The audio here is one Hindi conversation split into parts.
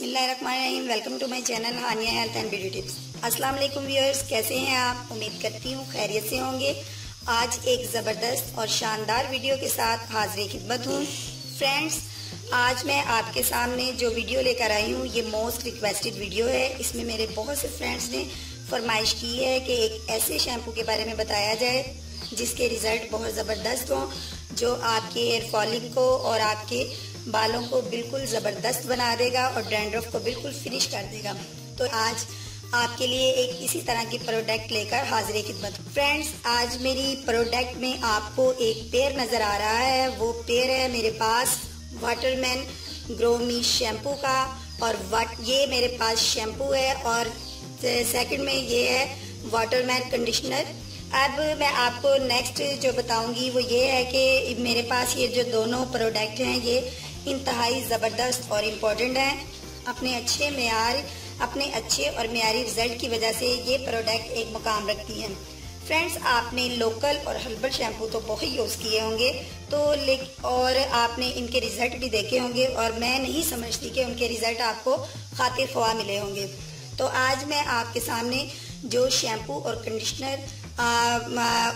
बिस्मिल्लाहिर्रहमानिर्रहीम। Welcome to my channel Haniya health and beauty tips. अस्सलाम वालेकुम व्यूअर्स, कैसे हैं आप? उम्मीद करती हूँ खैरियत से होंगे। आज एक ज़बरदस्त और शानदार वीडियो के साथ हाजिर खिदमत हूँ। फ्रेंड्स, आज मैं आपके सामने जो वीडियो लेकर आई हूँ ये मोस्ट रिक्वेस्टेड वीडियो है। इसमें मेरे बहुत से फ्रेंड्स ने फरमाइश की है कि एक ऐसे शैम्पू के बारे में बताया जाए जिसके रिज़ल्ट बहुत ज़बरदस्त हों, जो आपके हेयर फॉलिंग को और आपके बालों को बिल्कुल ज़बरदस्त बना देगा और डैंड्रफ को बिल्कुल फिनिश कर देगा। तो आज आपके लिए एक इसी तरह की प्रोडक्ट लेकर हाजिर खिदमत। फ्रेंड्स, आज मेरी प्रोडक्ट में आपको एक पेयर नज़र आ रहा है। वो पेयर है मेरे पास वाटरमैन ग्रो मी शैम्पू का, और ये मेरे पास शैम्पू है और सेकंड में ये है वाटरमैन कंडीशनर। अब मैं आपको नेक्स्ट जो बताऊंगी वो ये है कि मेरे पास ये जो दोनों प्रोडक्ट हैं ये इंतहाई ज़बरदस्त और इम्पोर्टेंट हैं। अपने अच्छे और मेयारी रिजल्ट की वजह से ये प्रोडक्ट एक मुकाम रखती हैं। फ्रेंड्स, आपने लोकल और हर्बल शैम्पू तो बहुत यूज़ किए होंगे और आपने इनके रिज़ल्ट भी देखे होंगे, और मैं नहीं समझती कि उनके रिज़ल्ट आपको खातिर ख्वाह मिले होंगे। तो आज मैं आपके सामने जो शैम्पू और कंडीशनर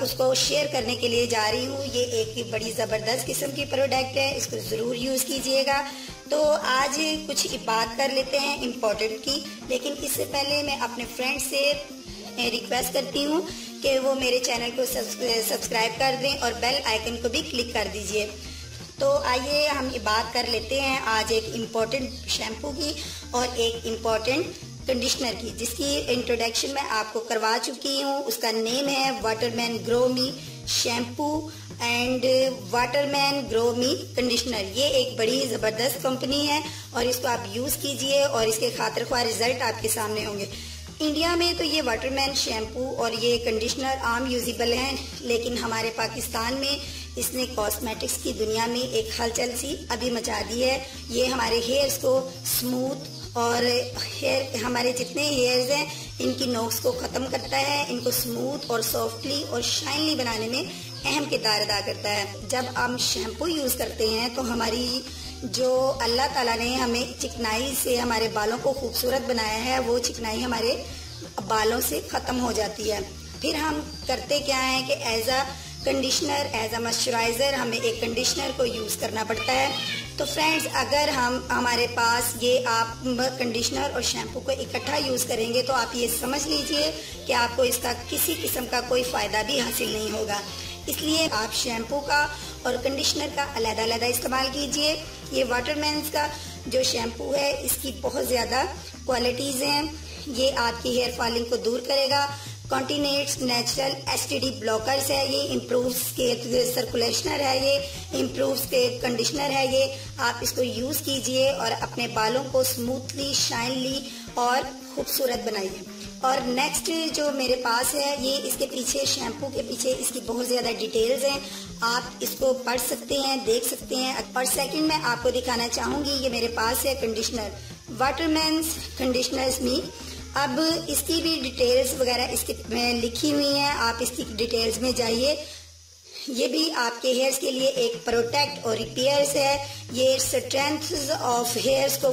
उसको शेयर करने के लिए जा रही हूँ, ये एक बड़ी ज़बरदस्त किस्म की प्रोडक्ट है। इसको ज़रूर यूज़ कीजिएगा। तो आज कुछ बात कर लेते हैं इम्पोर्टेंट की, लेकिन इससे पहले मैं अपने फ्रेंड से रिक्वेस्ट करती हूँ कि वो मेरे चैनल को सब्सक्राइब कर दें और बेल आइकन को भी क्लिक कर दीजिए। तो आइए हम बात कर लेते हैं आज एक इम्पोर्टेंट शैम्पू की और एक इम्पोर्टेंट कंडीशनर की, जिसकी इंट्रोडक्शन मैं आपको करवा चुकी हूँ। उसका नेम है Waterman grow me shampoo and Waterman grow me conditioner. ये एक बड़ी ज़बरदस्त कंपनी है और इसको आप यूज़ कीजिए और इसके खातिर ख्वाह रिजल्ट आपके सामने होंगे। इंडिया में तो ये वाटरमैन शैम्पू और ये कंडीशनर आम यूजेबल हैं, लेकिन हमारे पाकिस्तान में इसने कॉस्मेटिक्स की दुनिया में एक हलचल सी अभी मचा दी है। ये हमारे हेयर्स को स्मूथ और हमारे जितने हेयर्स हैं इनकी नोक्स को ख़त्म करता है, इनको स्मूथ और सॉफ्टली और शाइनली बनाने में अहम किरदार अदा करता है। जब हम शैम्पू यूज़ करते हैं तो हमारी जो अल्लाह ताला ने हमें चिकनाई से हमारे बालों को खूबसूरत बनाया है, वो चिकनाई हमारे बालों से ख़त्म हो जाती है। फिर हम करते क्या है कि as a conditioner, as a moisturiser हमें एक कंडीशनर को यूज़ करना पड़ता है। तो फ्रेंड्स, अगर हमारे पास ये आप कंडीशनर और शैम्पू को इकट्ठा यूज़ करेंगे तो आप ये समझ लीजिए कि आपको इसका किसी किस्म का कोई फ़ायदा भी हासिल नहीं होगा। इसलिए आप शैम्पू का और कंडीशनर का अलग-अलग इस्तेमाल कीजिए। ये वाटरमैन का जो शैम्पू है इसकी बहुत ज़्यादा क्वालिटीज़ हैं। ये आपकी हेयर फॉलिंग को दूर करेगा, कॉन्टिनेट्स नेचुरल एसटीडी ब्लॉकर्स है, ये इम्प्रूव्स के सर्कुलेशनर है, ये इम्प्रूव्स के कंडीशनर है। ये आप इसको यूज़ कीजिए और अपने बालों को स्मूथली, शाइनली और खूबसूरत बनाइए। और नेक्स्ट जो मेरे पास है, ये इसके पीछे शैम्पू के पीछे इसकी बहुत ज़्यादा डिटेल्स हैं, आप इसको पढ़ सकते हैं, देख सकते हैं। और सेकंड मैं आपको दिखाना चाहूँगी, ये मेरे पास है कंडीशनर वाटरमैन कंडीशनर्स मी। अब इसकी भी डिटेल्स वगैरह इसकी लिखी हुई हैं, आप इसकी डिटेल्स में जाइए। ये भी आपके हेयर्स के लिए एक प्रोटेक्ट और रिपेयर्स है। ये स्ट्रेंथ ऑफ हेयर्स को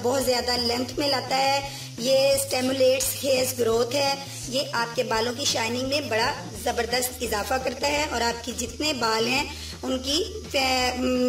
बहुत ज़्यादा लेंथ में लाता है। ये स्टिमुलेट्स हेयर्स ग्रोथ है। ये आपके बालों की शाइनिंग में बड़ा ज़बरदस्त इजाफा करता है और आपकी जितने बाल हैं उनकी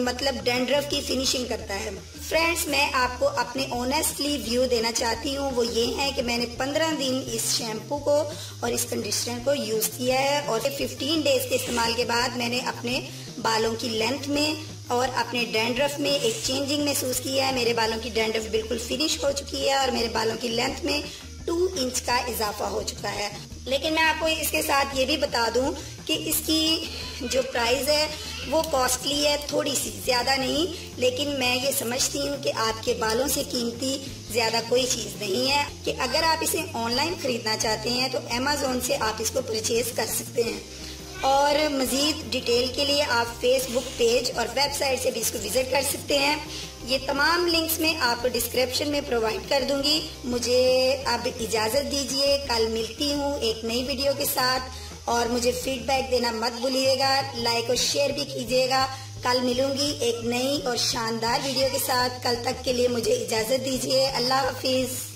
मतलब डैंड्रफ की फिनिशिंग करता है। फ्रेंड्स, मैं आपको अपने ऑनेस्टली व्यू देना चाहती हूँ, वो ये है कि मैंने 15 दिन इस शैम्पू को और इस कंडीशनर को यूज़ किया है और 15 डेज के इस्तेमाल के बाद मैंने अपने बालों की लेंथ में और अपने डैंड्रफ में एक चेंजिंग महसूस किया है। मेरे बालों की डैंड्रफ बिल्कुल फिनिश हो चुकी है और मेरे बालों की लेंथ में 2 इंच का इजाफा हो चुका है। लेकिन मैं आपको इसके साथ ये भी बता दूं कि इसकी जो प्राइस है वो कॉस्टली है, थोड़ी सी, ज़्यादा नहीं, लेकिन मैं ये समझती हूँ कि आपके बालों से कीमती ज़्यादा कोई चीज़ नहीं है। कि अगर आप इसे ऑनलाइन ख़रीदना चाहते हैं तो अमेज़ॉन से आप इसको परचेज़ कर सकते हैं, और मज़ीद डिटेल के लिए आप फेसबुक पेज और वेबसाइट से भी इसको विज़िट कर सकते हैं। ये तमाम लिंक्स मैं आपको डिस्क्रिप्शन में प्रोवाइड कर दूंगी। मुझे अब इजाज़त दीजिए, कल मिलती हूँ एक नई वीडियो के साथ, और मुझे फीडबैक देना मत भूलिएगा, लाइक और शेयर भी कीजिएगा। कल मिलूंगी एक नई और शानदार वीडियो के साथ। कल तक के लिए मुझे इजाज़त दीजिए। अल्लाह हाफिज़।